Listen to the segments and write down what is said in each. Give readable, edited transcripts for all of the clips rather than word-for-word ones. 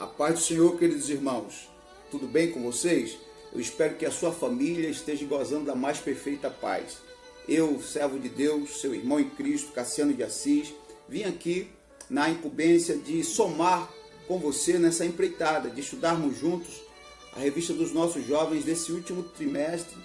A paz do Senhor, queridos irmãos. Tudo bem com vocês? Eu espero que a sua família esteja gozando da mais perfeita paz. Eu, servo de Deus, seu irmão em Cristo, Cassiano de Assis, vim aqui na incumbência de somar com você nessa empreitada, de estudarmos juntos a revista dos nossos jovens desse último trimestre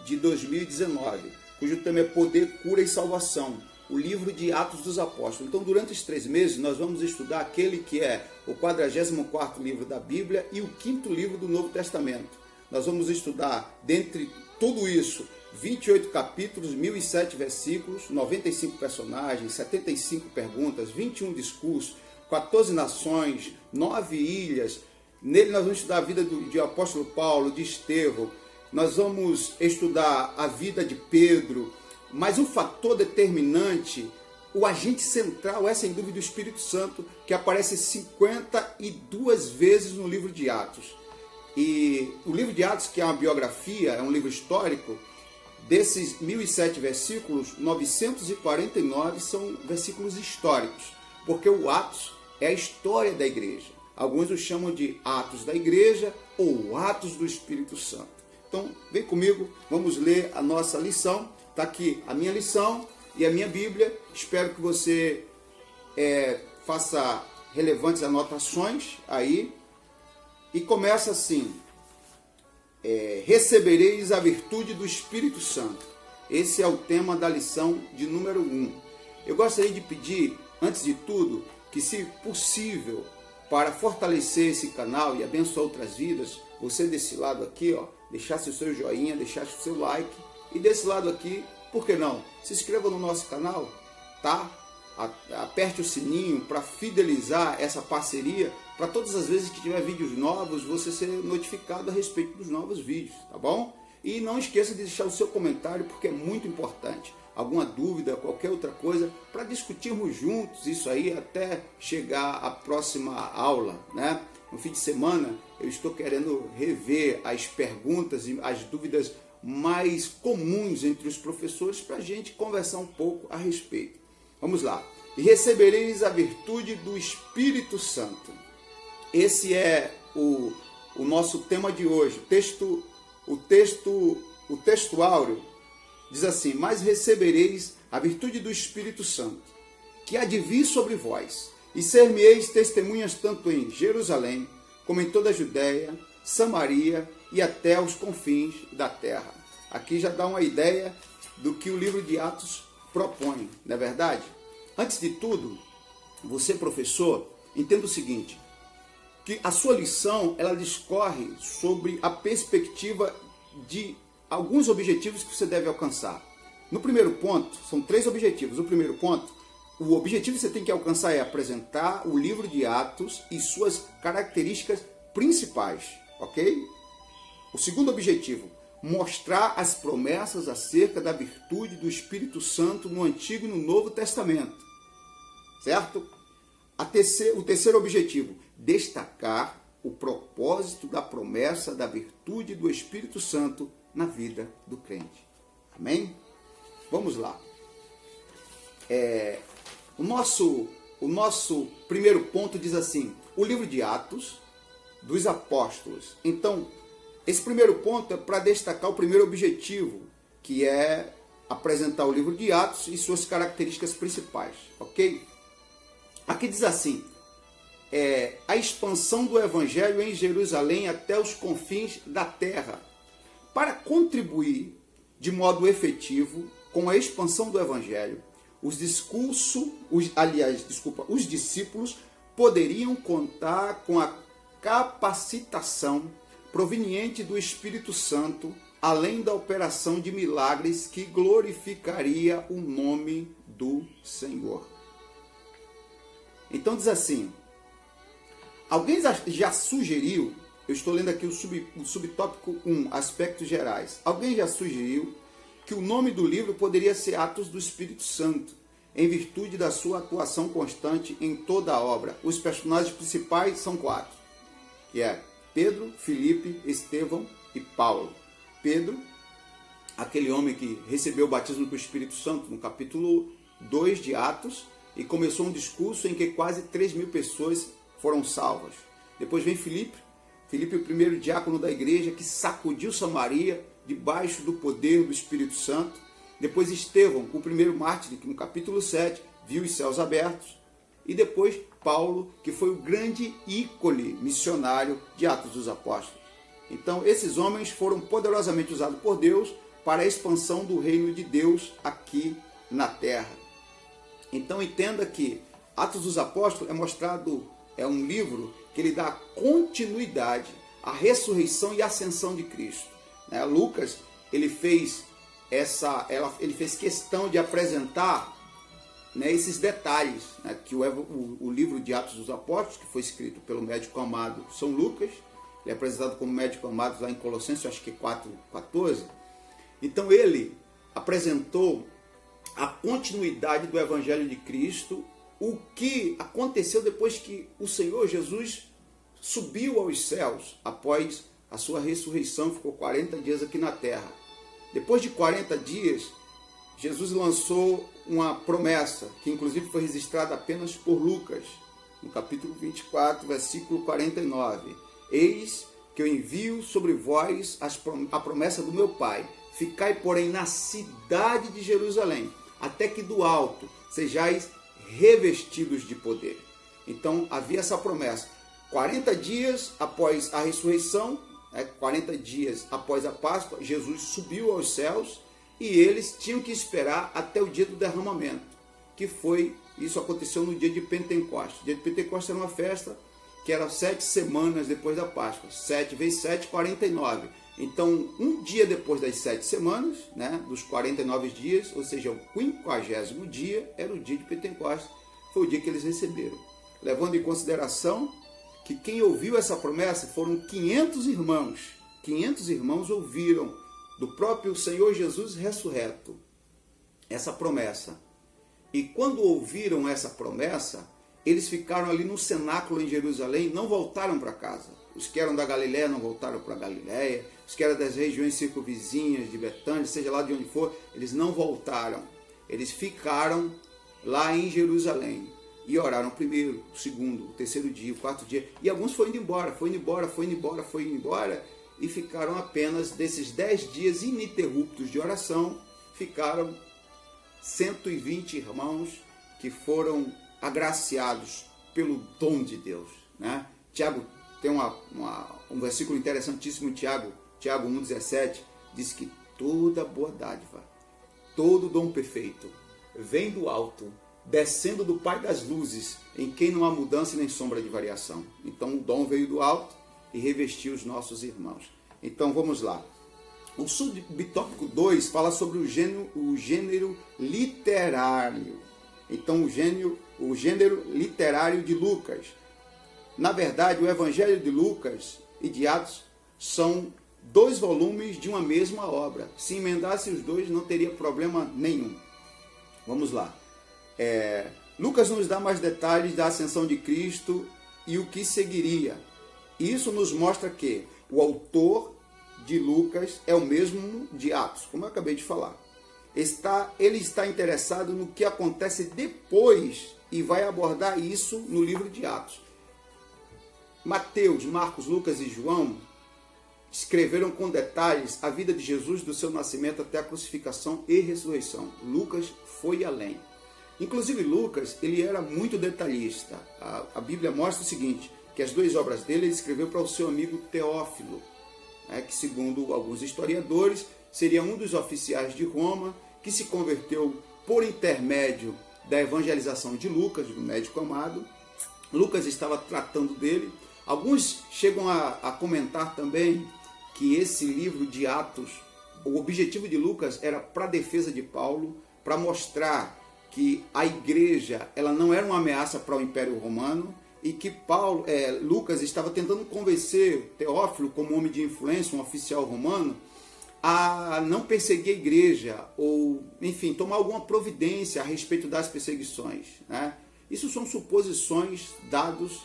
de 2019, cujo tema é Poder, Cura e Salvação, o livro de Atos dos Apóstolos. Então, durante esses 3 meses, nós vamos estudar aquele que é o 44º livro da Bíblia e o 5º livro do Novo Testamento. Nós vamos estudar, dentre tudo isso, 28 capítulos, 1007 versículos, 95 personagens, 75 perguntas, 21 discursos, 14 nações, 9 ilhas. Nele nós vamos estudar a vida de apóstolo Paulo, de Estevão, nós vamos estudar a vida de Pedro, mas o fator determinante, o agente central é, sem dúvida, o Espírito Santo, que aparece 52 vezes no livro de Atos. E o livro de Atos, que é uma biografia, é um livro histórico, desses 1007 versículos, 949 são versículos históricos, porque o Atos é a história da igreja. Alguns o chamam de Atos da Igreja ou Atos do Espírito Santo. Então, vem comigo, vamos ler a nossa lição. Está aqui a minha lição e a minha Bíblia. Espero que você faça relevantes anotações aí. E começa assim: recebereis a virtude do Espírito Santo. Esse é o tema da lição de número 1. Eu gostaria de pedir, antes de tudo, que, se possível, para fortalecer esse canal e abençoar outras vidas, você desse lado aqui, ó, deixasse o seu joinha, deixasse o seu like, e desse lado aqui, por que não? Se inscreva no nosso canal, tá? Aperte o sininho para fidelizar essa parceria, para todas as vezes que tiver vídeos novos, você ser notificado a respeito dos novos vídeos, tá bom? E não esqueça de deixar o seu comentário, porque é muito importante. Alguma dúvida, qualquer outra coisa, para discutirmos juntos isso aí até chegar à próxima aula, né? No fim de semana, eu estou querendo rever as perguntas e as dúvidas mais comuns entre os professores para a gente conversar um pouco a respeito. Vamos lá. E recebereis a virtude do Espírito Santo. Esse é o nosso tema de hoje. O texto áureo diz assim: mas recebereis a virtude do Espírito Santo, que há de vir sobre vós, e ser-me-eis testemunhas tanto em Jerusalém, como em toda a Judéia, Samaria e até os confins da terra. Aqui já dá uma ideia do que o livro de Atos propõe, não é verdade? Antes de tudo, você, professor, entenda o seguinte, que a sua lição, ela discorre sobre a perspectiva de alguns objetivos que você deve alcançar. No primeiro ponto, são 3 objetivos. O primeiro ponto, o objetivo que você tem que alcançar é apresentar o livro de Atos e suas características principais, ok? O segundo objetivo, mostrar as promessas acerca da virtude do Espírito Santo no Antigo e no Novo Testamento, certo? O terceiro objetivo, destacar o propósito da promessa da virtude do Espírito Santo na vida do crente. Amém? Vamos lá. O nosso primeiro ponto diz assim: o livro de Atos dos Apóstolos. Então, esse primeiro ponto é para destacar o primeiro objetivo, que é apresentar o livro de Atos e suas características principais, ok? Aqui diz assim: a expansão do Evangelho em Jerusalém até os confins da terra. Para contribuir de modo efetivo com a expansão do Evangelho, os discípulos poderiam contar com a capacitação proveniente do Espírito Santo, além da operação de milagres que glorificaria o nome do Senhor. Então diz assim: alguém já sugeriu, eu estou lendo aqui o subtópico 1, aspectos gerais. Alguém já sugeriu que o nome do livro poderia ser Atos do Espírito Santo, em virtude da sua atuação constante em toda a obra. Os personagens principais são 4, que é Pedro, Filipe, Estevão e Paulo. Pedro, aquele homem que recebeu o batismo do Espírito Santo no capítulo 2 de Atos, e começou um discurso em que quase 3.000 pessoas foram salvas. Depois vem Filipe, o primeiro diácono da igreja que sacudiu Samaria debaixo do poder do Espírito Santo. Depois Estevão, o primeiro mártir, que no capítulo 7 viu os céus abertos. E depois Paulo, que foi o grande ícone missionário de Atos dos Apóstolos. Então esses homens foram poderosamente usados por Deus para a expansão do reino de Deus aqui na terra. Então entenda que Atos dos Apóstolos é um livro que ele dá continuidade à ressurreição e ascensão de Cristo. Lucas, ele fez questão de apresentar esses detalhes, que o livro de Atos dos Apóstolos, que foi escrito pelo médico amado São Lucas, ele é apresentado como médico amado lá em Colossenses, acho que 4:14. Então ele apresentou a continuidade do Evangelho de Cristo, o que aconteceu depois que o Senhor Jesus subiu aos céus, após a sua ressurreição, ficou 40 dias aqui na terra. Depois de 40 dias, Jesus lançou uma promessa, que inclusive foi registrada apenas por Lucas, no capítulo 24, versículo 49. Eis que eu envio sobre vós a promessa do meu Pai. Ficai, porém, na cidade de Jerusalém, até que do alto sejais revestidos de poder. Então havia essa promessa. 40 dias após a ressurreição, 40 dias após a Páscoa, Jesus subiu aos céus e eles tinham que esperar até o dia do derramamento, isso aconteceu no dia de Pentecostes. O dia de Pentecostes era uma festa que era 7 semanas depois da Páscoa. 7 vezes 7, 49. Então, um dia depois das 7 semanas, dos 49 dias, ou seja, o 50º dia, era o dia de Pentecostes, foi o dia que eles receberam. Levando em consideração que quem ouviu essa promessa foram 500 irmãos. 500 irmãos ouviram do próprio Senhor Jesus ressurreto essa promessa. E quando ouviram essa promessa, eles ficaram ali no cenáculo em Jerusalém, não voltaram para casa. Os que eram da Galiléia não voltaram para a Galiléia, os que eram das regiões circunvizinhas de Betânia, seja lá de onde for, eles não voltaram. Eles ficaram lá em Jerusalém e oraram o primeiro, o segundo, o terceiro dia, o quarto dia. E alguns foram indo embora, e ficaram apenas desses 10 dias ininterruptos de oração, ficaram 120 irmãos que foram agraciados pelo dom de Deus. Tiago tem um versículo interessantíssimo, Tiago 1,17, diz que toda boa dádiva, todo dom perfeito, vem do alto, descendo do Pai das luzes, em quem não há mudança nem sombra de variação. Então o dom veio do alto e revestiu os nossos irmãos. Então vamos lá. O subtópico 2 fala sobre o gênero literário. Então o gênero literário de Lucas. Na verdade, o Evangelho de Lucas e de Atos são 2 volumes de uma mesma obra. Se emendasse os dois, não teria problema nenhum. Vamos lá. Lucas nos dá mais detalhes da ascensão de Cristo e o que seguiria. Isso nos mostra que o autor de Lucas é o mesmo de Atos, como eu acabei de falar. Ele está interessado no que acontece depois e vai abordar isso no livro de Atos. Mateus, Marcos, Lucas e João escreveram com detalhes a vida de Jesus, do seu nascimento até a crucificação e ressurreição. Lucas foi além. Inclusive Lucas, ele era muito detalhista. A Bíblia mostra o seguinte, que as 2 obras dele ele escreveu para o seu amigo Teófilo, que segundo alguns historiadores, seria um dos oficiais de Roma, que se converteu por intermédio da evangelização de Lucas, do médico amado. Lucas estava tratando dele. Alguns chegam a comentar também que esse livro de Atos, o objetivo de Lucas era para a defesa de Paulo, para mostrar que a igreja ela não era uma ameaça para o Império Romano, e que Lucas estava tentando convencer Teófilo, como homem de influência, um oficial romano, a não perseguir a igreja, ou, enfim, tomar alguma providência a respeito das perseguições. Isso são suposições, dados,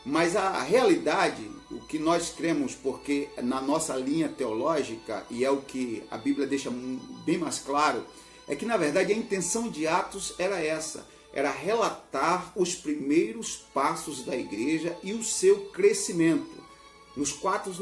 mas a realidade, o que nós cremos, porque na nossa linha teológica, e é o que a Bíblia deixa bem mais claro, é que, na verdade, a intenção de Atos era essa, era relatar os primeiros passos da igreja e o seu crescimento nos quatro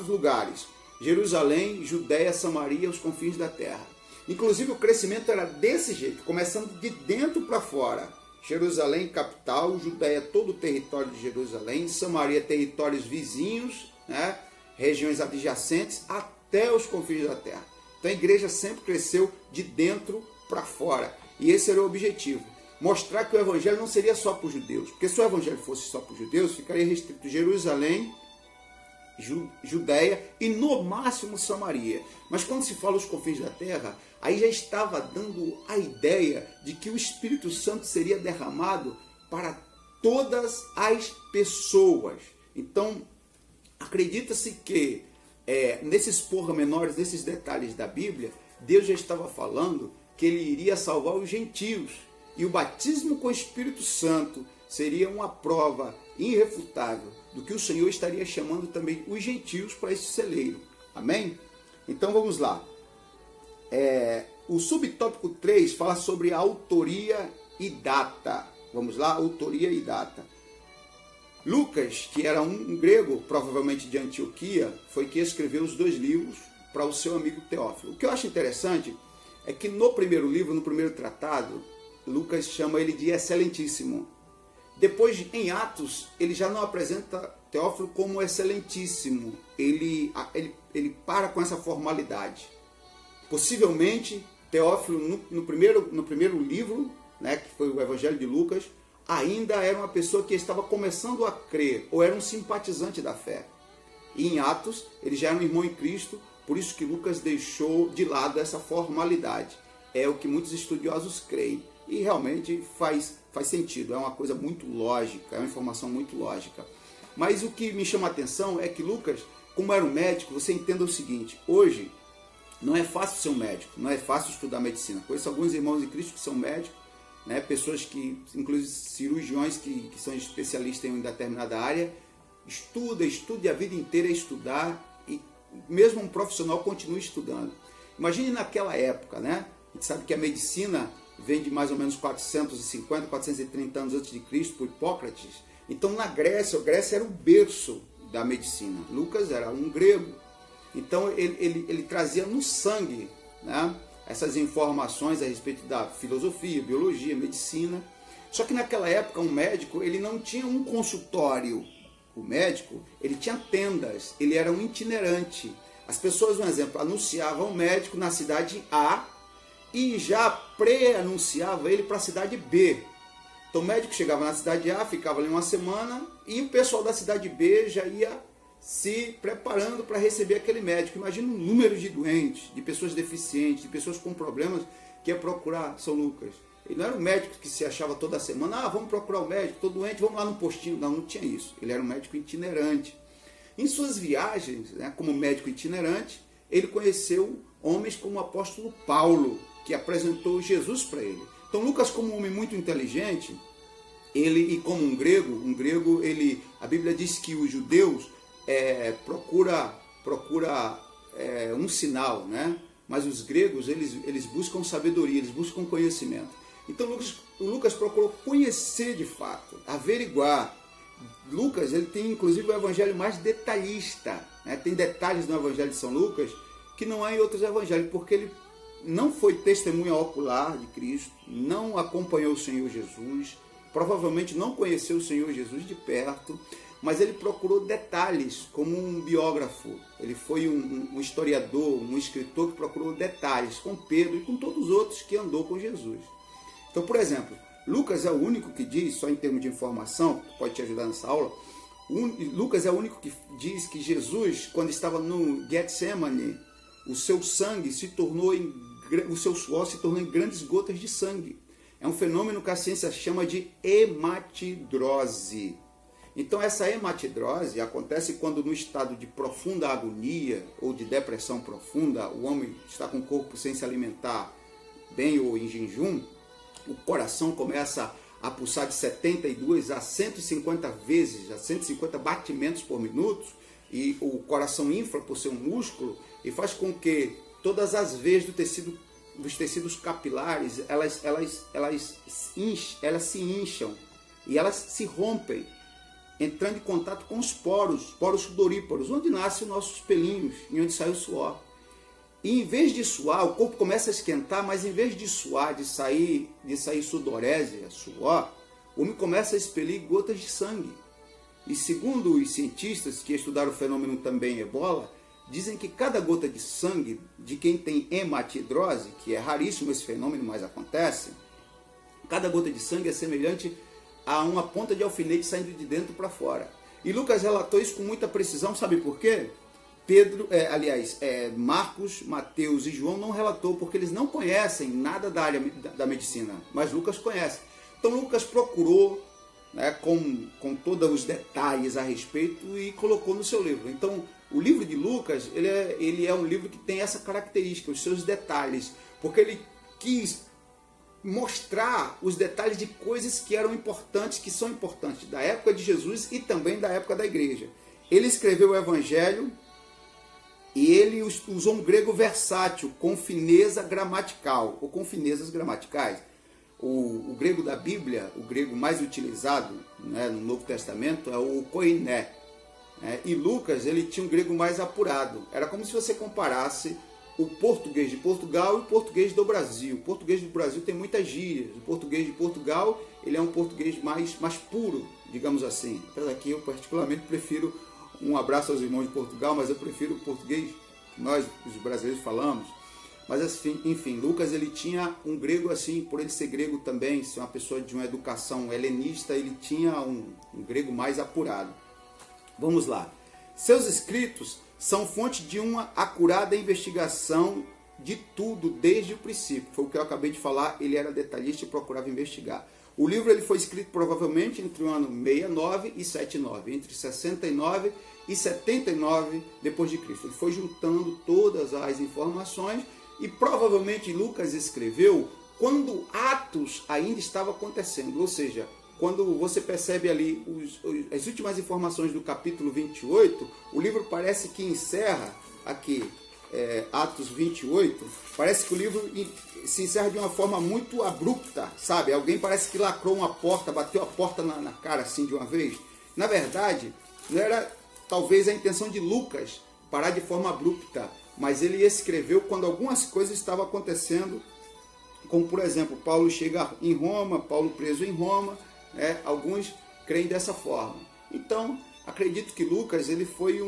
lugares: Jerusalém, Judéia, Samaria e os confins da terra. Inclusive o crescimento era desse jeito, começando de dentro para fora. Jerusalém, capital; Judéia, todo o território de Jerusalém; Samaria, territórios vizinhos, né? Regiões adjacentes, até os confins da terra. Então a igreja sempre cresceu de dentro para fora. E esse era o objetivo: mostrar que o evangelho não seria só para os judeus. Porque se o evangelho fosse só para os judeus, ficaria restrito a Jerusalém, Judéia e no máximo Samaria. Mas quando se fala os confins da terra, aí já estava dando a ideia de que o Espírito Santo seria derramado para todas as pessoas. Então, acredita-se que nesses pormenores, nesses detalhes da Bíblia, Deus já estava falando que ele iria salvar os gentios. E o batismo com o Espírito Santo seria uma prova irrefutável do que o Senhor estaria chamando também os gentios para esse celeiro. Amém? Então vamos lá. O subtópico 3 fala sobre a autoria e data. Vamos lá, autoria e data. Lucas, que era um grego, provavelmente de Antioquia, foi quem escreveu os 2 livros para o seu amigo Teófilo. O que eu acho interessante é que no primeiro livro, no primeiro tratado, Lucas chama ele de excelentíssimo. Depois, em Atos, ele já não apresenta Teófilo como excelentíssimo. Ele para com essa formalidade. Possivelmente, Teófilo, no primeiro livro, né, que foi o Evangelho de Lucas, ainda era uma pessoa que estava começando a crer, ou era um simpatizante da fé. E em Atos, ele já era um irmão em Cristo, por isso que Lucas deixou de lado essa formalidade. É o que muitos estudiosos creem. E realmente faz sentido, é uma coisa muito lógica, é uma informação muito lógica. Mas o que me chama a atenção é que Lucas, como era um médico, você entenda o seguinte: hoje não é fácil ser um médico, não é fácil estudar medicina. Conheço alguns irmãos em Cristo que são médicos, né, pessoas que, inclusive cirurgiões que são especialistas em uma determinada área, estuda a vida inteira a estudar, e mesmo um profissional continua estudando. Imagine naquela época, né? A gente sabe que a medicina vem de mais ou menos 450, 430 anos antes de Cristo, por Hipócrates. Então na Grécia, a Grécia era o berço da medicina. Lucas era um grego. Então ele trazia no sangue, né, essas informações a respeito da filosofia, biologia, medicina. Só que naquela época um médico, ele não tinha um consultório. O médico, ele tinha tendas, ele era um itinerante. As pessoas, um exemplo, anunciavam o médico na cidade A e já pré-anunciava ele para a cidade B. Então o médico chegava na cidade A, ficava ali uma semana e o pessoal da cidade B já ia se preparando para receber aquele médico. Imagina o número de doentes, de pessoas deficientes, de pessoas com problemas que ia procurar São Lucas. Ele não era um médico que se achava toda semana: vamos procurar o médico, estou doente, vamos lá no postinho. Não tinha isso. Ele era um médico itinerante. Em suas viagens, né, como médico itinerante, ele conheceu homens como o apóstolo Paulo, que apresentou Jesus para ele. Então Lucas, como um homem muito inteligente, ele, e como um grego, a Bíblia diz que os judeus procura um sinal, né? Mas os gregos, eles buscam sabedoria, eles buscam conhecimento. Então Lucas procurou conhecer de fato, averiguar. Lucas, ele tem inclusive o evangelho mais detalhista, né? Tem detalhes no evangelho de São Lucas que não há em outros evangelhos, porque ele não foi testemunha ocular de Cristo, não acompanhou o Senhor Jesus, provavelmente não conheceu o Senhor Jesus de perto, mas ele procurou detalhes, como um biógrafo. Ele foi um historiador, um escritor que procurou detalhes com Pedro e com todos os outros que andou com Jesus. Então, por exemplo, Lucas é o único que diz, só em termos de informação, que pode te ajudar nessa aula, Lucas é o único que diz que Jesus, quando estava no Getsemane, o seu sangue se tornou o seu suor se tornou em grandes gotas de sangue. É um fenômeno que a ciência chama de hematidrose. Então essa hematidrose acontece quando, no estado de profunda agonia ou de depressão profunda, o homem está com o corpo sem se alimentar bem ou em jejum, o coração começa a pulsar de 72 a 150 vezes, a 150 batimentos por minuto, e o coração infla por ser um músculo e faz com que todas as veias do tecido dos tecidos capilares, elas se incham e elas se rompem, entrando em contato com os poros sudoríparos, onde nascem os nossos pelinhos e onde sai o suor. E em vez de suar, o corpo começa a esquentar, mas em vez de suar, de sair sudorese, suor, o homem começa a expelir gotas de sangue. E segundo os cientistas que estudaram o fenômeno também ebola, dizem que cada gota de sangue de quem tem hematidrose, que é raríssimo esse fenômeno, mas acontece, cada gota de sangue é semelhante a uma ponta de alfinete saindo de dentro para fora. E Lucas relatou isso com muita precisão, sabe por quê? Marcos, Mateus e João não relatou, porque eles não conhecem nada da área da medicina, mas Lucas conhece. Então Lucas procurou, né, com todos os detalhes a respeito e colocou no seu livro. Então o livro de Lucas, ele é um livro que tem essa característica, os seus detalhes, porque ele quis mostrar os detalhes de coisas que eram importantes, que são importantes da época de Jesus e também da época da igreja. Ele escreveu o Evangelho e ele usou um grego versátil, com fineza gramatical, ou com finezas gramaticais. O grego da Bíblia, o grego mais utilizado, né, no Novo Testamento, é o koiné. E Lucas, ele tinha um grego mais apurado. Era como se você comparasse o português de Portugal e o português do Brasil. O português do Brasil tem muitas gírias. O português de Portugal, ele é um português mais puro, digamos assim. Apesar que eu particularmente prefiro, um abraço aos irmãos de Portugal, mas eu prefiro o português que nós, os brasileiros, falamos. Mas assim, enfim, Lucas, ele tinha um grego assim, por ele ser grego também, ser uma pessoa de uma educação helenista, ele tinha um grego mais apurado. Vamos lá. Seus escritos são fonte de uma acurada investigação de tudo desde o princípio. Foi o que eu acabei de falar, ele era detalhista e procurava investigar. O livro ele foi escrito provavelmente entre o ano 69 e 79, entre 69 e 79 depois de Cristo. Ele foi juntando todas as informações e provavelmente Lucas escreveu quando Atos ainda estava acontecendo, ou seja, quando você percebe ali as últimas informações do capítulo 28, o livro parece que encerra aqui, Atos 28, parece que o livro se encerra de uma forma muito abrupta, sabe? Alguém parece que lacrou uma porta, bateu a porta na cara assim de uma vez. Na verdade, não era talvez a intenção de Lucas parar de forma abrupta, mas ele escreveu quando algumas coisas estavam acontecendo, como por exemplo, Paulo chega em Roma, Paulo preso em Roma, alguns creem dessa forma. Então, acredito que Lucas, ele foi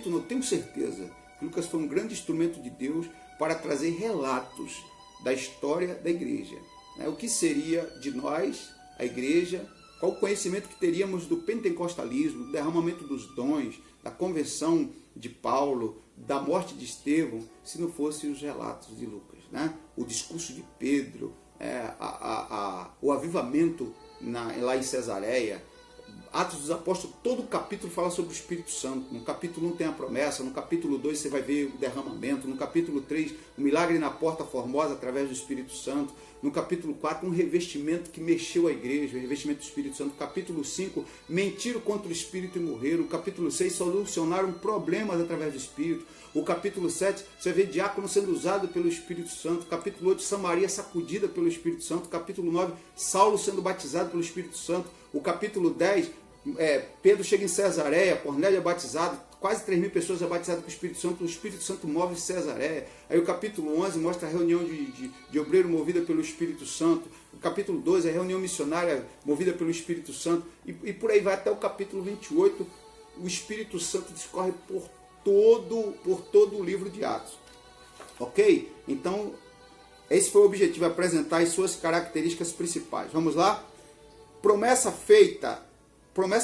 não tenho certeza, que Lucas foi um grande instrumento de Deus para trazer relatos da história da igreja. O que seria de nós, a igreja, qual o conhecimento que teríamos do pentecostalismo, do derramamento dos dons, da conversão de Paulo, da morte de Estevão, se não fossem os relatos de Lucas, O discurso de Pedro, o avivamento lá em Cesareia, Atos dos Apóstolos, todo o capítulo fala sobre o Espírito Santo. No capítulo 1 tem a promessa, no capítulo 2 você vai ver o derramamento, no capítulo 3 o milagre na Porta Formosa através do Espírito Santo, no capítulo 4 um revestimento que mexeu a igreja, o revestimento do Espírito Santo, no capítulo 5 mentiram contra o Espírito e morreram, no capítulo 6 solucionaram problemas através do Espírito, o capítulo 7 você vê diácono sendo usado pelo Espírito Santo, capítulo 8 Samaria sacudida pelo Espírito Santo, capítulo 9 Saulo sendo batizado pelo Espírito Santo, o capítulo 10 Pedro chega em Cesareia, Cornélio é batizado, quase 3.000 pessoas é batizado com o Espírito Santo move Cesareia. Aí o capítulo 11 mostra a reunião de obreiro movida pelo Espírito Santo, o capítulo 12 é a reunião missionária movida pelo Espírito Santo, e por aí vai até o capítulo 28, o Espírito Santo discorre por todo o livro de Atos. Ok? Então, esse foi o objetivo, apresentar as suas características principais. Vamos lá? Promessa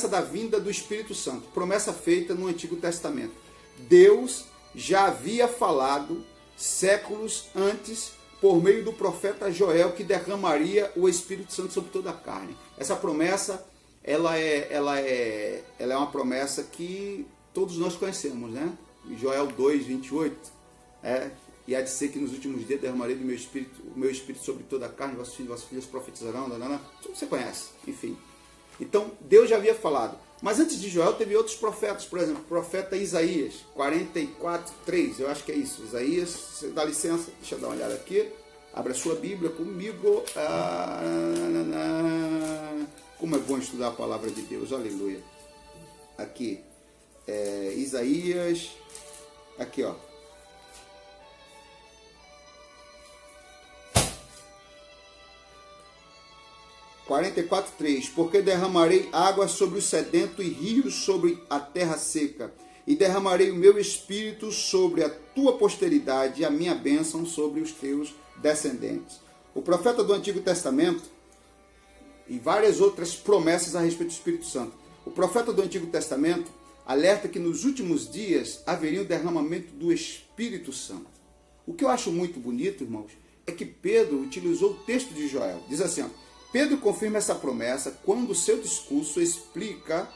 da vinda do Espírito Santo, promessa feita no Antigo Testamento. Deus já havia falado séculos antes, por meio do profeta Joel, que derramaria o Espírito Santo sobre toda a carne. Essa promessa, ela é uma promessa que todos nós conhecemos, Joel 2, 28, e há de ser que nos últimos dias derramarei do o meu espírito sobre toda a carne, vossos filhos e vossas filhas profetizarão, tudo você conhece, enfim. Então, Deus já havia falado. Mas antes de Joel teve outros profetas, por exemplo, o profeta Isaías, 44:3, eu acho que é isso. Isaías, você dá licença, deixa eu dar uma olhada aqui. Abre a sua Bíblia comigo. Como é bom estudar a palavra de Deus, aleluia. Aqui, Isaías, aqui ó. Porque derramarei água sobre o sedento e rios sobre a terra seca, e derramarei o meu espírito sobre a tua posteridade e a minha bênção sobre os teus descendentes. O profeta do Antigo Testamento e várias outras promessas a respeito do Espírito Santo. O profeta do Antigo Testamento alerta que nos últimos dias haveria o derramamento do Espírito Santo. O que eu acho muito bonito, irmãos, é que Pedro utilizou o texto de Joel. Diz assim, ó, Pedro confirma essa promessa quando o seu discurso explica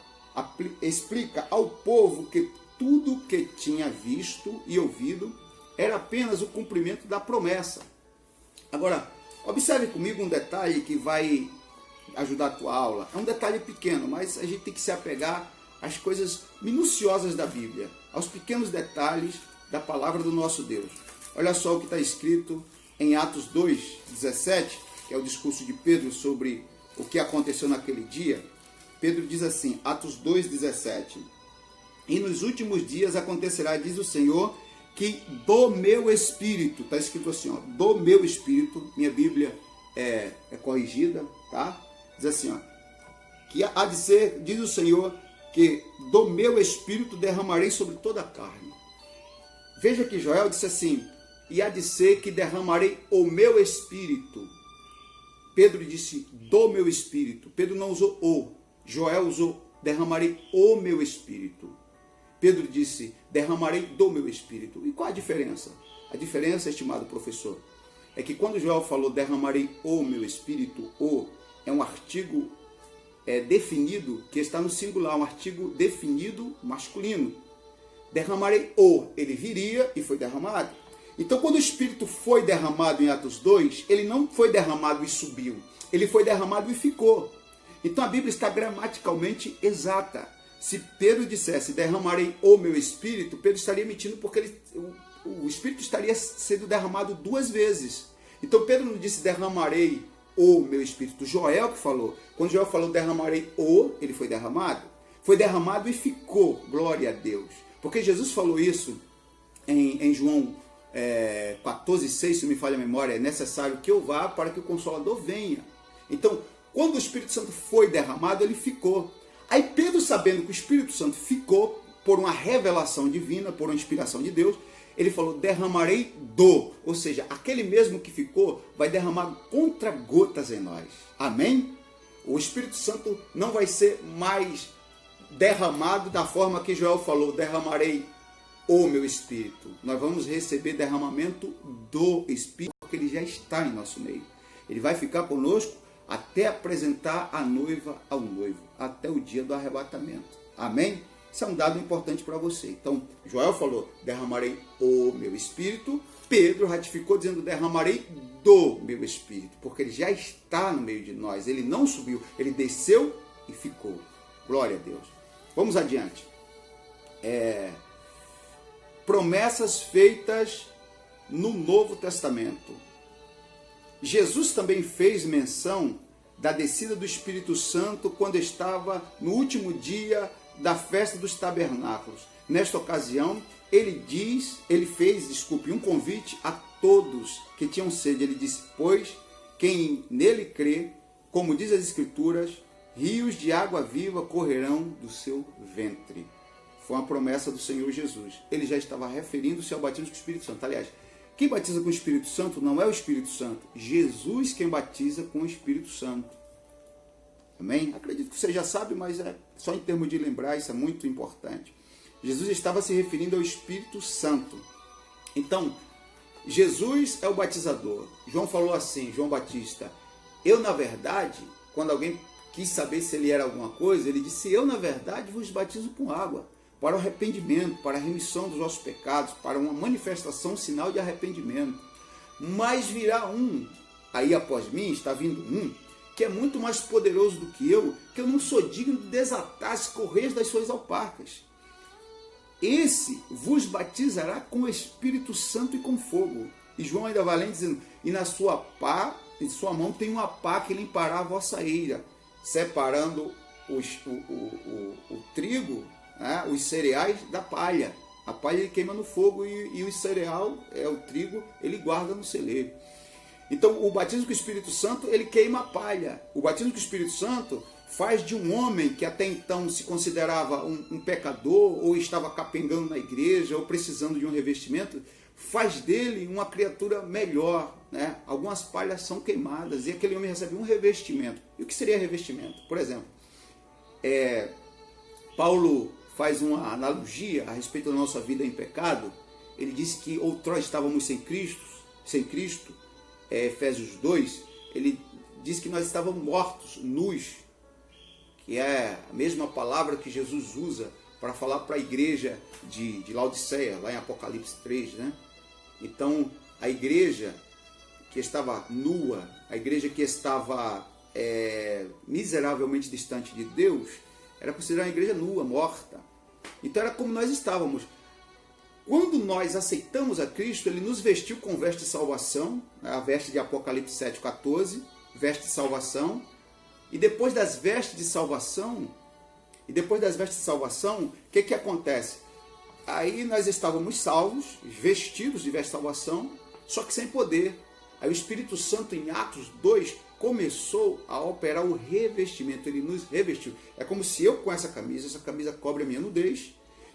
ao povo que tudo que tinha visto e ouvido era apenas o cumprimento da promessa. Agora, observe comigo um detalhe que vai ajudar a tua aula. É um detalhe pequeno, mas a gente tem que se apegar às coisas minuciosas da Bíblia, aos pequenos detalhes da palavra do nosso Deus. Olha só o que está escrito em Atos 2:17, que é o discurso de Pedro sobre o que aconteceu naquele dia. Pedro diz assim, Atos 2:17, e nos últimos dias acontecerá, diz o Senhor, que do meu espírito, está escrito assim, ó, do meu espírito, minha Bíblia é corrigida, tá? Diz assim, ó, que há de ser, diz o Senhor, que do meu espírito derramarei sobre toda a carne. Veja que Joel disse assim, e há de ser que derramarei o meu espírito. Pedro disse do meu espírito. Pedro não usou o. Joel usou derramarei o meu espírito. Pedro disse derramarei do meu espírito. E qual a diferença? A diferença, estimado professor, é que quando Joel falou derramarei o meu espírito, o é um artigo definido que está no singular, um artigo definido masculino. Derramarei o, ele viria e foi derramado. Então, quando o Espírito foi derramado em Atos 2, ele não foi derramado e subiu. Ele foi derramado e ficou. Então, a Bíblia está gramaticalmente exata. Se Pedro dissesse, derramarei o meu Espírito, Pedro estaria mentindo porque o Espírito estaria sendo derramado 2 vezes. Então, Pedro não disse, derramarei o meu Espírito. Joel que falou. Quando Joel falou, derramarei o, ele foi derramado. Foi derramado e ficou. Glória a Deus. Porque Jesus falou isso em João 14:6, se me falha a memória, é necessário que eu vá para que o Consolador venha. Então, quando o Espírito Santo foi derramado, ele ficou. Aí Pedro, sabendo que o Espírito Santo ficou por uma revelação divina, por uma inspiração de Deus, ele falou, derramarei do, ou seja, aquele mesmo que ficou vai derramar contra-gotas em nós. Amém? O Espírito Santo não vai ser mais derramado da forma que Joel falou, derramarei o meu Espírito. Nós vamos receber derramamento do Espírito, porque ele já está em nosso meio. Ele vai ficar conosco até apresentar a noiva ao noivo, até o dia do arrebatamento. Amém? Isso é um dado importante para você. Então, Joel falou, derramarei o meu Espírito. Pedro ratificou dizendo, derramarei do meu Espírito, porque ele já está no meio de nós. Ele não subiu, ele desceu e ficou. Glória a Deus. Vamos adiante. Promessas feitas no Novo Testamento. Jesus também fez menção da descida do Espírito Santo quando estava no último dia da festa dos tabernáculos. Nesta ocasião, ele fez um convite a todos que tinham sede. Ele disse, pois quem nele crê, como diz as Escrituras, rios de água viva correrão do seu ventre. Foi uma promessa do Senhor Jesus. Ele já estava referindo-se ao batismo com o Espírito Santo. Aliás, quem batiza com o Espírito Santo não é o Espírito Santo. Jesus quem batiza com o Espírito Santo. Amém? Acredito que você já sabe, mas só em termos de lembrar, isso é muito importante. Jesus estava se referindo ao Espírito Santo. Então, Jesus é o batizador. João falou assim, João Batista, eu na verdade, quando alguém quis saber se ele era alguma coisa, ele disse, eu na verdade vos batizo com água, para o arrependimento, para a remissão dos vossos pecados, para uma manifestação, sinal de arrependimento. Mas virá um, aí após mim está vindo um, que é muito mais poderoso do que eu não sou digno de desatar as correias das suas alparcas. Esse vos batizará com o Espírito Santo e com fogo. E João ainda vai além dizendo, e na sua pá, em sua mão tem uma pá que limpará a vossa eira, separando o trigo, né, os cereais da palha. A palha ele queima no fogo e o cereal, o trigo, ele guarda no celeiro. Então o batismo com o Espírito Santo, ele queima a palha. O batismo com o Espírito Santo faz de um homem que até então se considerava um pecador, ou estava capengando na igreja, ou precisando de um revestimento, faz dele uma criatura melhor, né? Algumas palhas são queimadas e aquele homem recebe um revestimento. E o que seria revestimento? Por exemplo, Paulo faz uma analogia a respeito da nossa vida em pecado. Ele diz que outrora estávamos sem Cristo, Efésios 2, ele diz que nós estávamos mortos, nus, que é a mesma palavra que Jesus usa para falar para a igreja de Laodiceia, lá em Apocalipse 3, né? Então, a igreja que estava nua, a igreja que estava miseravelmente distante de Deus, era considerada uma igreja nua, morta. Então, era como nós estávamos. Quando nós aceitamos a Cristo, Ele nos vestiu com veste de salvação, a veste de Apocalipse 7,14, veste de salvação. E depois das vestes de salvação, o que acontece? Aí nós estávamos salvos, vestidos de veste de salvação, só que sem poder. Aí o Espírito Santo, em Atos 2, começou a operar o revestimento, ele nos revestiu. É como se eu, com essa camisa cobre a minha nudez,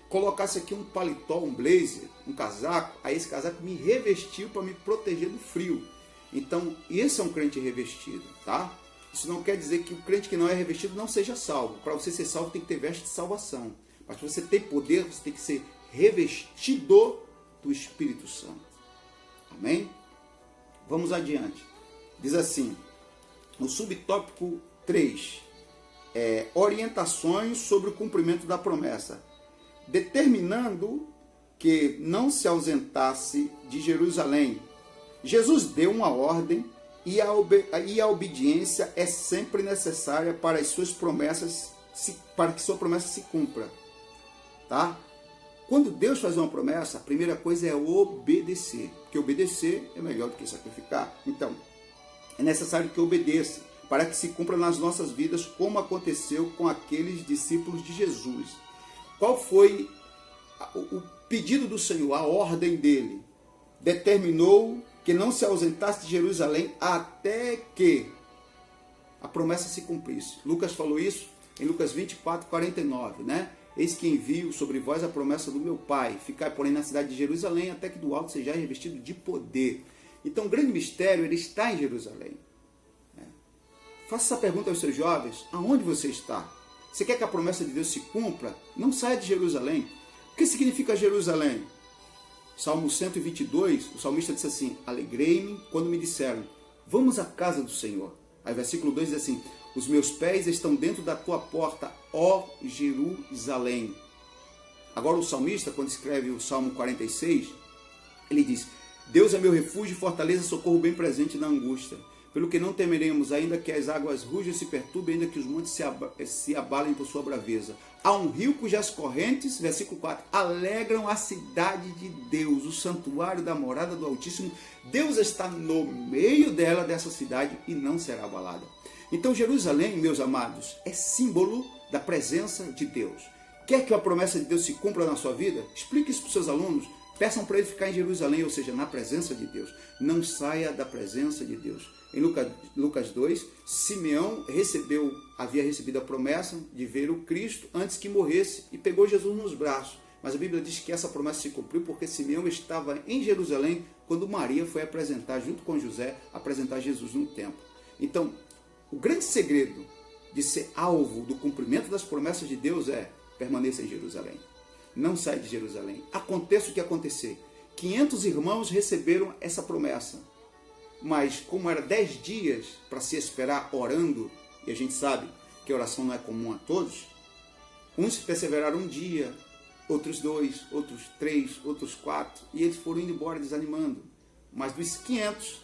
colocasse aqui um paletó, um blazer, um casaco, aí esse casaco me revestiu para me proteger do frio. Então, esse é um crente revestido, tá? Isso não quer dizer que o crente que não é revestido não seja salvo. Para você ser salvo tem que ter veste de salvação. Mas para você ter poder, você tem que ser revestido do Espírito Santo. Amém? Vamos adiante. Diz assim, no subtópico 3, orientações sobre o cumprimento da promessa. Determinando que não se ausentasse de Jerusalém. Jesus deu uma ordem e a obediência é sempre necessária para as suas promessas, para que sua promessa se cumpra. Tá? Quando Deus faz uma promessa, a primeira coisa é obedecer, porque obedecer é melhor do que sacrificar. Então, é necessário que obedeça, para que se cumpra nas nossas vidas, como aconteceu com aqueles discípulos de Jesus. Qual foi o pedido do Senhor, a ordem dele? Determinou que não se ausentasse de Jerusalém até que a promessa se cumprisse. Lucas falou isso em Lucas 24, 49, né? Eis que envio sobre vós a promessa do meu Pai. Ficai, porém, na cidade de Jerusalém, até que do alto sejais revestido de poder. Então, o grande mistério, ele está em Jerusalém. Faça essa pergunta aos seus jovens: aonde você está? Você quer que a promessa de Deus se cumpra? Não saia de Jerusalém. O que significa Jerusalém? Salmo 122, o salmista disse assim: alegrei-me quando me disseram, vamos à casa do Senhor. Aí versículo 2 diz assim: os meus pés estão dentro da tua porta, ó Jerusalém. Agora o salmista, quando escreve o Salmo 46, ele diz: Deus é meu refúgio e fortaleza, socorro bem presente na angústia. Pelo que não temeremos, ainda que as águas rujam e se perturbem, ainda que os montes se abalem por sua braveza. Há um rio cujas correntes, versículo 4, alegram a cidade de Deus, o santuário da morada do Altíssimo. Deus está no meio dela, dessa cidade, e não será abalada. Então Jerusalém, meus amados, é símbolo da presença de Deus. Quer que a promessa de Deus se cumpra na sua vida? Explique isso para os seus alunos. Peçam para ele ficar em Jerusalém, ou seja, na presença de Deus. Não saia da presença de Deus. Em Lucas 2, Simeão havia recebido a promessa de ver o Cristo antes que morresse e pegou Jesus nos braços. Mas a Bíblia diz que essa promessa se cumpriu porque Simeão estava em Jerusalém quando Maria foi apresentar, junto com José, apresentar Jesus no templo. Então, o grande segredo de ser alvo do cumprimento das promessas de Deus é permaneça em Jerusalém. Não saia de Jerusalém. Aconteça o que acontecer. 500 irmãos receberam essa promessa. Mas como era 10 dias para se esperar orando, e a gente sabe que a oração não é comum a todos, uns perseveraram um dia, outros 2, outros 3, outros 4, e eles foram indo embora desanimando. Mas dos 500,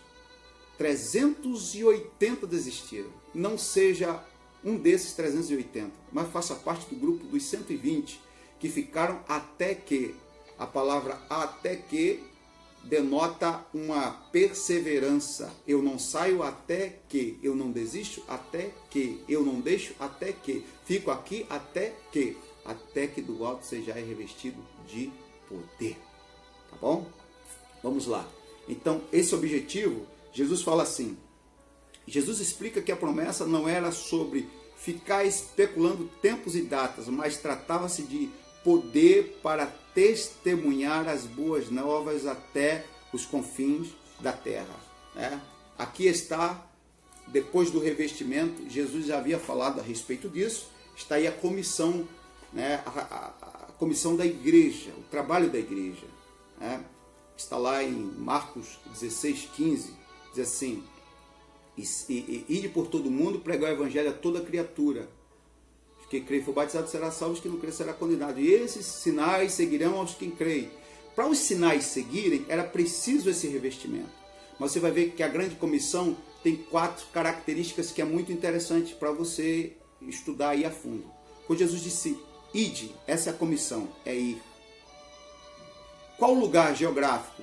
380 desistiram. Não seja um desses 380, mas faça parte do grupo dos 120 que ficaram até que. A palavra até que denota uma perseverança. Eu não saio até que, eu não desisto até que, eu não deixo até que, fico aqui até que do alto seja revestido de poder. Tá bom? Vamos lá. Então, esse objetivo, Jesus fala assim, Jesus explica que a promessa não era sobre ficar especulando tempos e datas, mas tratava-se de poder para testemunhar as boas novas até os confins da terra. Né? Aqui está, depois do revestimento, Jesus já havia falado a respeito disso, está aí a comissão, né? a comissão da igreja, o trabalho da igreja. Né? Está lá em Marcos 16:15, diz assim, ide por todo mundo, pregar o evangelho a toda criatura. Que crê e for batizado será salvo, os que não crê será condenado. E esses sinais seguirão aos que creem. Para os sinais seguirem, era preciso esse revestimento. Mas você vai ver que a grande comissão tem 4 características que é muito interessante para você estudar aí a fundo. Quando Jesus disse, ide, essa é a comissão, é ir. Qual lugar geográfico?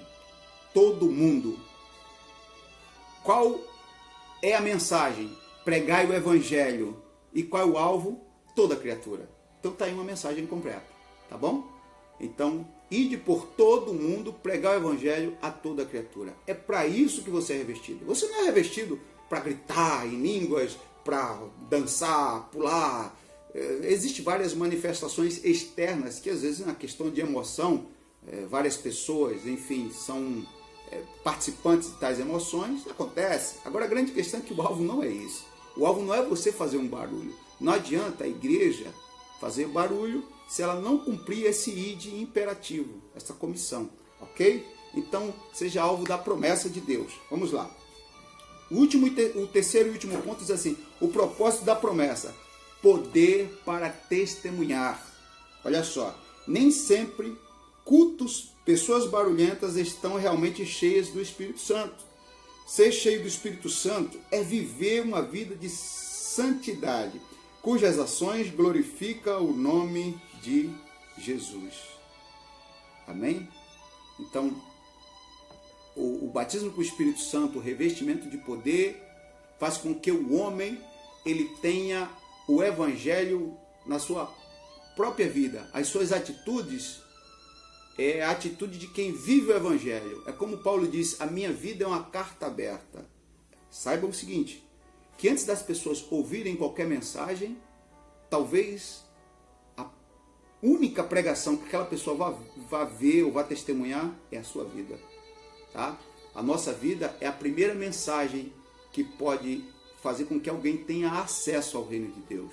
Todo mundo. Qual é a mensagem? Pregai o evangelho. E qual é o alvo? Toda criatura. Então está aí uma mensagem completa, tá bom? Então, ide por todo mundo, pregar o evangelho a toda criatura. É para isso que você é revestido. Você não é revestido para gritar em línguas, para dançar, pular. Existem várias manifestações externas que às vezes na questão de emoção, várias pessoas, enfim, são participantes de tais emoções, acontece. Agora a grande questão é que o alvo não é isso. O alvo não é você fazer um barulho. Não adianta a igreja fazer barulho se ela não cumprir esse id imperativo, essa comissão, ok? Então, seja alvo da promessa de Deus. Vamos lá. O terceiro e último ponto diz assim, o propósito da promessa, poder para testemunhar. Olha só, nem sempre cultos, pessoas barulhentas estão realmente cheias do Espírito Santo. Ser cheio do Espírito Santo é viver uma vida de santidade, cujas ações glorificam o nome de Jesus. Amém? Então, o batismo com o Espírito Santo, o revestimento de poder, faz com que o homem ele tenha o Evangelho na sua própria vida. As suas atitudes é a atitude de quem vive o Evangelho. É como Paulo diz, a minha vida é uma carta aberta. Saiba o seguinte, que antes das pessoas ouvirem qualquer mensagem, talvez a única pregação que aquela pessoa vá ver ou vá testemunhar é a sua vida. Tá? A nossa vida é a primeira mensagem que pode fazer com que alguém tenha acesso ao reino de Deus.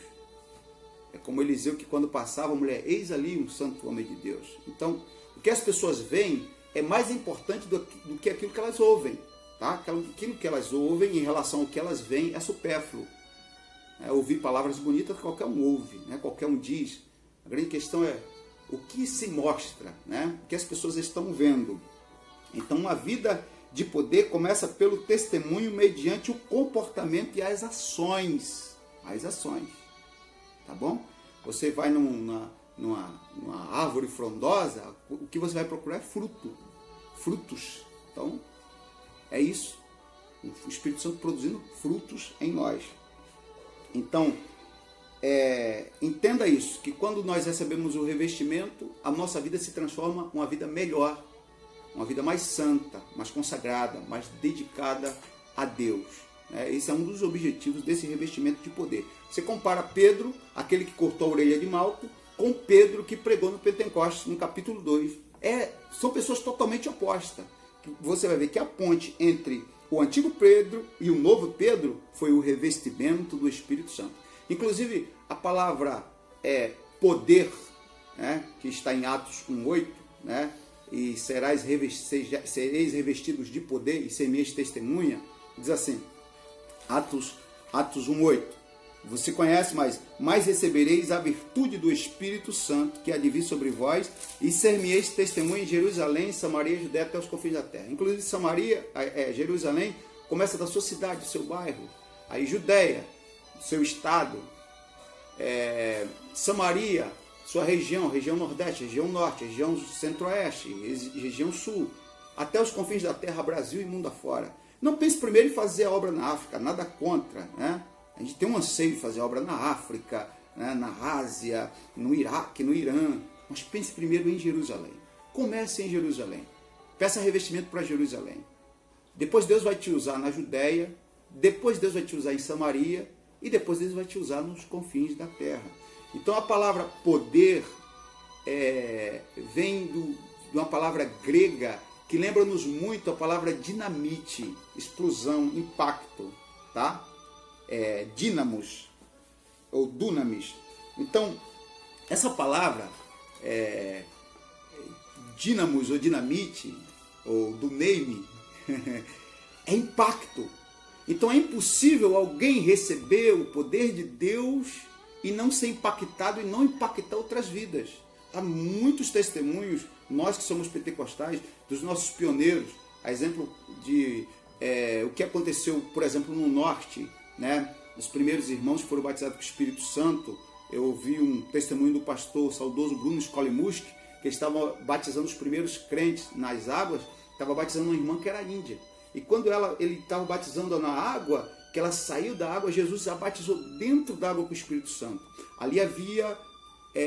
É como Eliseu que quando passava a mulher, eis ali um santo homem de Deus. Então, o que as pessoas veem é mais importante do que aquilo que elas ouvem. Tá? Aquilo que elas ouvem em relação ao que elas veem é supérfluo. Ouvir palavras bonitas qualquer um ouve, né? Qualquer um diz. A grande questão é o que se mostra, né? O que as pessoas estão vendo. Então, uma vida de poder começa pelo testemunho mediante o comportamento e as ações. As ações. Tá bom? Você vai numa árvore frondosa, o que você vai procurar é frutos. Então, é isso. O Espírito Santo produzindo frutos em nós. Então, entenda isso, que quando nós recebemos o revestimento, a nossa vida se transforma uma vida melhor, uma vida mais santa, mais consagrada, mais dedicada a Deus. Esse é um dos objetivos desse revestimento de poder. Você compara Pedro, aquele que cortou a orelha de Malco, com Pedro que pregou no Pentecostes, no capítulo 2. São pessoas totalmente opostas. Você vai ver que a ponte entre o antigo Pedro e o novo Pedro foi o revestimento do Espírito Santo. Inclusive, a palavra poder, né, que está em Atos 1:8, né, e sereis revestidos de poder e ser minhas testemunhas, diz assim, Atos 1:8. Você conhece, mas recebereis a virtude do Espírito Santo, que há de vir sobre vós, e ser-me-eis testemunha em Jerusalém, Samaria, Judéia, até os confins da terra. Inclusive, Jerusalém, começa da sua cidade, do seu bairro. Aí Judéia, do seu estado. Samaria, sua região, região nordeste, região norte, região centro-oeste, região sul, até os confins da terra, Brasil e mundo afora. Não pense primeiro em fazer a obra na África, nada contra, né? A gente tem um anseio de fazer obra na África, né? Na Ásia, no Iraque, no Irã, mas pense primeiro em Jerusalém. Comece em Jerusalém. Peça revestimento para Jerusalém. Depois Deus vai te usar na Judéia, depois Deus vai te usar em Samaria, e depois Deus vai te usar nos confins da terra. Então a palavra poder vem de uma palavra grega que lembra-nos muito a palavra dinamite, explosão, impacto, tá? Dínamos, ou dunamis. Então, essa palavra, dínamos ou dinamite, ou dunamis, é impacto. Então é impossível alguém receber o poder de Deus e não ser impactado e não impactar outras vidas. Há muitos testemunhos, nós que somos pentecostais, dos nossos pioneiros, a exemplo de o que aconteceu, por exemplo, no norte, né? Os primeiros irmãos que foram batizados com o Espírito Santo. Eu ouvi um testemunho do pastor saudoso Bruno Skolemusk, que estava batizando os primeiros crentes nas águas, estava batizando uma irmã que era índia. E quando ele estava batizando na água, que ela saiu da água, Jesus a batizou dentro da água com o Espírito Santo. Ali havia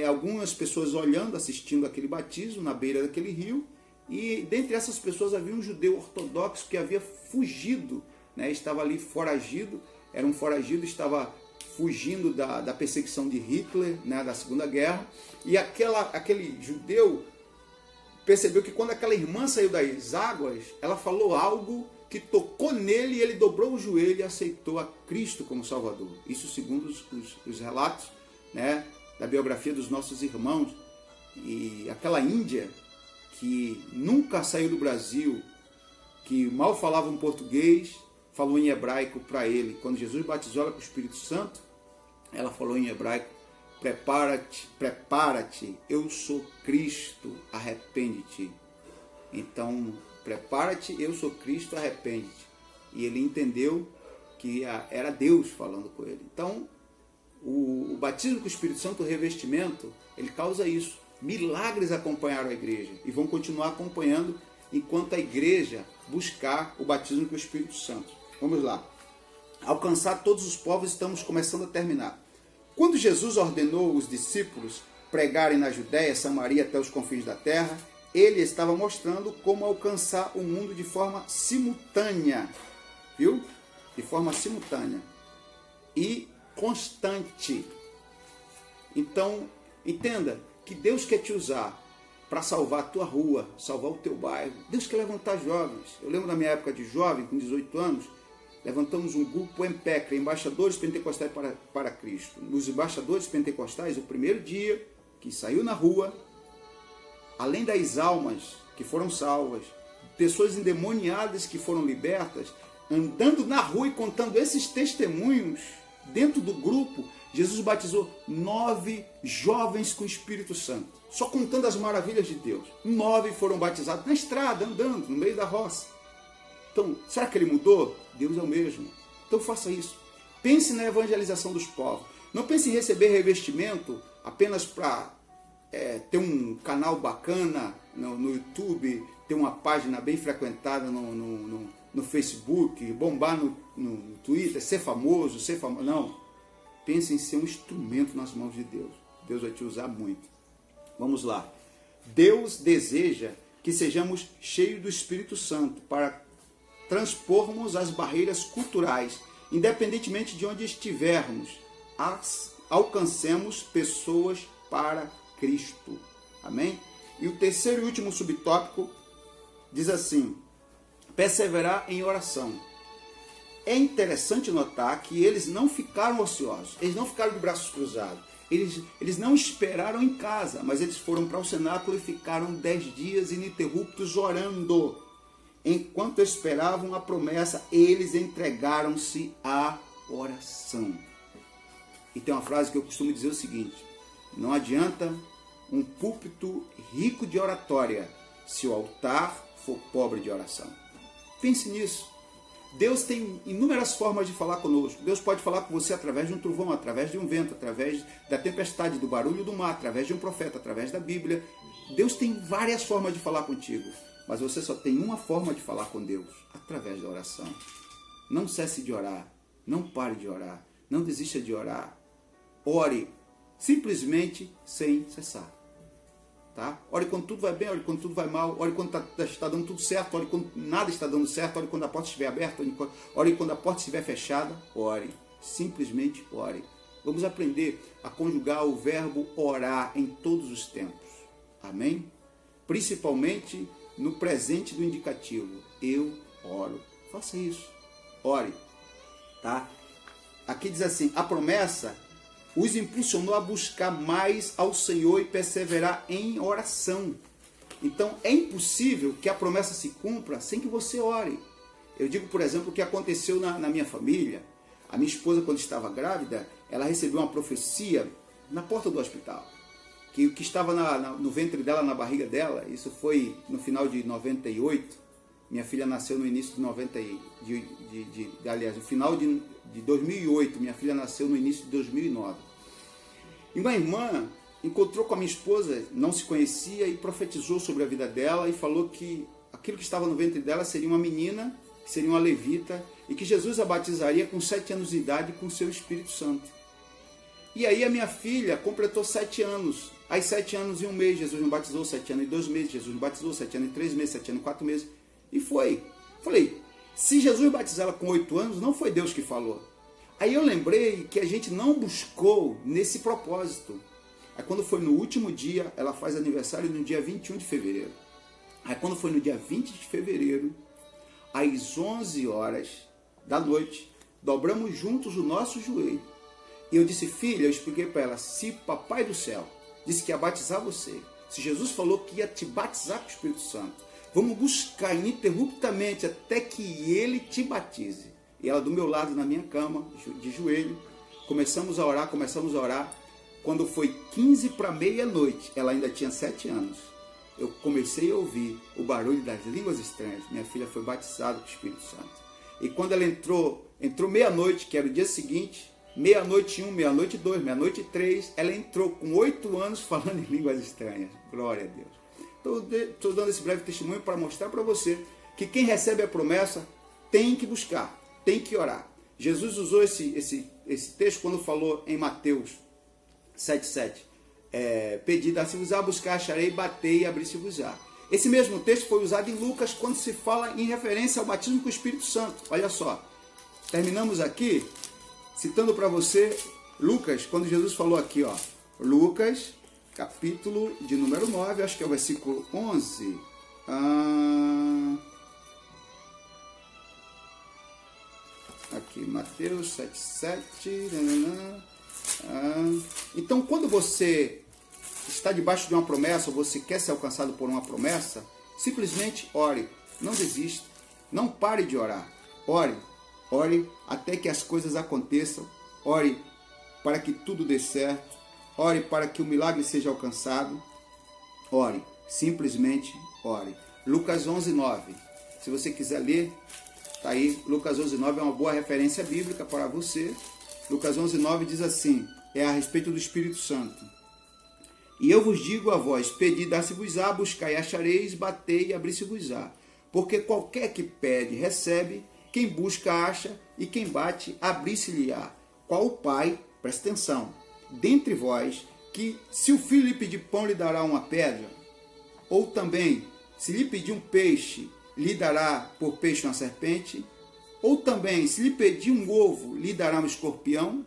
algumas pessoas olhando, assistindo aquele batismo na beira daquele rio, e dentre essas pessoas havia um judeu ortodoxo que havia fugido, né? Estava ali foragido, era um foragido, estava fugindo da perseguição de Hitler, né? Da Segunda Guerra, e aquele judeu percebeu que quando aquela irmã saiu das águas, ela falou algo que tocou nele e ele dobrou o joelho e aceitou a Cristo como Salvador. Isso segundo os relatos, né, da biografia dos nossos irmãos. E aquela índia que nunca saiu do Brasil, que mal falava um português, falou em hebraico para ele. Quando Jesus batizou ela com o Espírito Santo, ela falou em hebraico: prepara-te, prepara-te, eu sou Cristo, arrepende-te. Então, prepara-te, eu sou Cristo, arrepende-te. E ele entendeu que era Deus falando com ele. Então, o batismo com o Espírito Santo, o revestimento, ele causa isso. Milagres acompanharam a igreja e vão continuar acompanhando enquanto a igreja buscar o batismo com o Espírito Santo. Vamos lá. Alcançar todos os povos, estamos começando a terminar. Quando Jesus ordenou os discípulos pregarem na Judéia, Samaria até os confins da terra, ele estava mostrando como alcançar o mundo de forma simultânea, viu? De forma simultânea e constante. Então, entenda que Deus quer te usar para salvar a tua rua, salvar o teu bairro. Deus quer levantar jovens. Eu lembro da minha época de jovem, com 18 anos, levantamos um grupo EMPECRA, Embaixadores Pentecostais para Cristo. Nos embaixadores pentecostais, o primeiro dia que saiu na rua, além das almas que foram salvas, pessoas endemoniadas que foram libertas, andando na rua e contando esses testemunhos dentro do grupo, Jesus batizou 9 jovens com o Espírito Santo. Só contando as maravilhas de Deus. 9 foram batizados na estrada, andando, no meio da roça. Então, será que ele mudou? Deus é o mesmo. Então faça isso. Pense na evangelização dos povos. Não pense em receber revestimento apenas para ter um canal bacana no YouTube, ter uma página bem frequentada no Facebook, bombar no Twitter, ser famoso. Não. Pense em ser um instrumento nas mãos de Deus. Deus vai te usar muito. Vamos lá. Deus deseja que sejamos cheios do Espírito Santo para transpormos as barreiras culturais, independentemente de onde estivermos, alcancemos pessoas para Cristo. Amém? E o terceiro e último subtópico diz assim: perseverar em oração. É interessante notar que eles não ficaram ociosos, eles não ficaram de braços cruzados, eles não esperaram em casa, mas eles foram para o cenáculo e ficaram 10 dias ininterruptos orando. Enquanto esperavam a promessa, eles entregaram-se à oração. E tem uma frase que eu costumo dizer o seguinte: não adianta um púlpito rico de oratória se o altar for pobre de oração. Pense nisso. Deus tem inúmeras formas de falar conosco. Deus pode falar com você através de um trovão, através de um vento, através da tempestade, do barulho do mar, através de um profeta, através da Bíblia. Deus tem várias formas de falar contigo, mas você só tem uma forma de falar com Deus, através da oração. Não cesse de orar, não pare de orar, não desista de orar. Ore simplesmente sem cessar. Tá? Ore quando tudo vai bem, ore quando tudo vai mal, ore quando está dando tudo certo, ore quando nada está dando certo, ore quando a porta estiver aberta, ore quando a porta estiver fechada, ore. Simplesmente ore. Vamos aprender a conjugar o verbo orar em todos os tempos. Amém? Principalmente no presente do indicativo. Eu oro. Faça isso. Ore. Tá? Aqui diz assim, a promessa os impulsionou a buscar mais ao Senhor e perseverar em oração. Então, é impossível que a promessa se cumpra sem que você ore. Eu digo, por exemplo, o que aconteceu na minha família. A minha esposa, quando estava grávida, ela recebeu uma profecia na porta do hospital. Que o que estava no ventre dela, na barriga dela, isso foi no final de 98. Minha filha nasceu no início de 90, aliás, no final de 2008, minha filha nasceu no início de 2009. E uma irmã encontrou com a minha esposa, não se conhecia, e profetizou sobre a vida dela e falou que aquilo que estava no ventre dela seria uma menina, que seria uma levita, e que Jesus a batizaria com 7 anos de idade com o seu Espírito Santo. E aí a minha filha completou 7 anos. Aí 7 anos e 1 mês, Jesus me batizou, 7 anos e 2 meses, Jesus me batizou, 7 anos e 3 meses, 7 anos e 4 meses. E foi. Falei, se Jesus batizou ela com 8 anos, não foi Deus que falou. Aí eu lembrei que a gente não buscou nesse propósito. Aí quando foi no último dia, ela faz aniversário no dia 21 de fevereiro. Aí quando foi no dia 20 de fevereiro, às 11 horas da noite, dobramos juntos o nosso joelho. E eu disse, filha, eu expliquei para ela, se Papai do Céu disse que ia batizar você, se Jesus falou que ia te batizar com o Espírito Santo, vamos buscar ininterruptamente até que Ele te batize. E ela do meu lado na minha cama, de joelho, começamos a orar. Quando foi 15 para meia-noite, ela ainda tinha 7 anos, eu comecei a ouvir o barulho das línguas estranhas. Minha filha foi batizada com o Espírito Santo. E quando ela entrou meia-noite, que era o dia seguinte, meia-noite 1, meia-noite 2, meia-noite 3, ela entrou com 8 anos falando em línguas estranhas. Glória a Deus. Estou dando esse breve testemunho para mostrar para você que quem recebe a promessa tem que buscar, tem que orar. Jesus usou esse texto quando falou em Mateus 7,7. Pedi, dar-se-vos-á, buscar, acharei, batei e abri-se-vos-á. Esse mesmo texto foi usado em Lucas quando se fala em referência ao batismo com o Espírito Santo. Olha só, terminamos aqui citando para você Lucas, quando Jesus falou aqui, ó, Lucas, capítulo de número 9, acho que é o versículo 11. Aqui, Mateus 7,7. Então, quando você está debaixo de uma promessa, ou você quer ser alcançado por uma promessa, simplesmente ore, não desista, não pare de orar, ore até que as coisas aconteçam, ore para que tudo dê certo, ore para que o milagre seja alcançado, ore, simplesmente ore. Lucas 11:9, se você quiser ler, está aí, Lucas 11:9 é uma boa referência bíblica para você. Lucas 11:9 diz assim, é a respeito do Espírito Santo. E eu vos digo a vós, pedi, dar-se-vos-á, buscai, achareis, batei e abri-se-vos-á. Porque qualquer que pede, recebe, quem busca, acha, e quem bate, abri-se-lhe-á. Qual o pai, presta atenção, dentre vós, que se o filho lhe pedir pão, lhe dará uma pedra? Ou também, se lhe pedir um peixe, lhe dará por peixe uma serpente? Ou também, se lhe pedir um ovo, lhe dará um escorpião?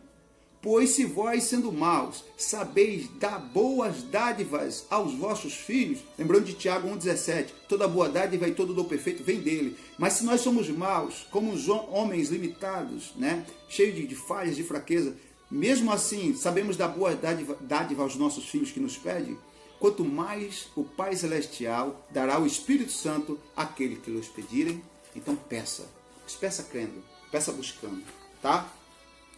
Pois se vós, sendo maus, sabeis dar boas dádivas aos vossos filhos, lembrando de Tiago 1,17, toda boa dádiva e todo dom perfeito vem dele. Mas se nós somos maus, como os homens limitados, né, cheios de falhas, de fraqueza, mesmo assim sabemos dar boa dádiva aos nossos filhos que nos pedem, quanto mais o Pai Celestial dará o Espírito Santo àquele que nos pedirem. Então peça crendo, peça buscando, tá?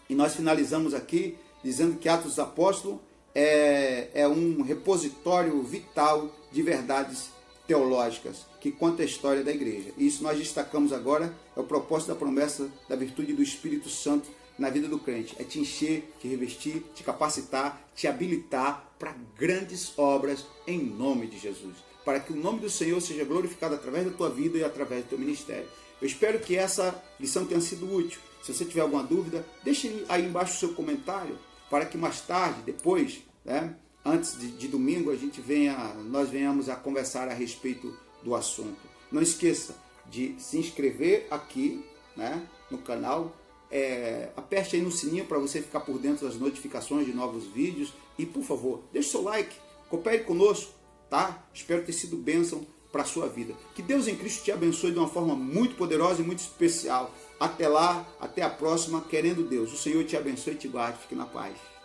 E nós finalizamos aqui dizendo que Atos dos Apóstolos é um repositório vital de verdades teológicas que contam a história da igreja. E isso nós destacamos agora, é o propósito da promessa da virtude do Espírito Santo na vida do crente. É te encher, te revestir, te capacitar, te habilitar para grandes obras em nome de Jesus. Para que o nome do Senhor seja glorificado através da tua vida e através do teu ministério. Eu espero que essa lição tenha sido útil. Se você tiver alguma dúvida, deixe aí embaixo o seu comentário, para que mais tarde, depois, antes de domingo, nós venhamos a conversar a respeito do assunto. Não esqueça de se inscrever aqui, no canal. Aperte aí no sininho para você ficar por dentro das notificações de novos vídeos. E, por favor, deixe seu like, coopere conosco, tá? Espero ter sido bênção para a sua vida. Que Deus em Cristo te abençoe de uma forma muito poderosa e muito especial. Até lá, até a próxima, querendo Deus. O Senhor te abençoe e te guarde. Fique na paz.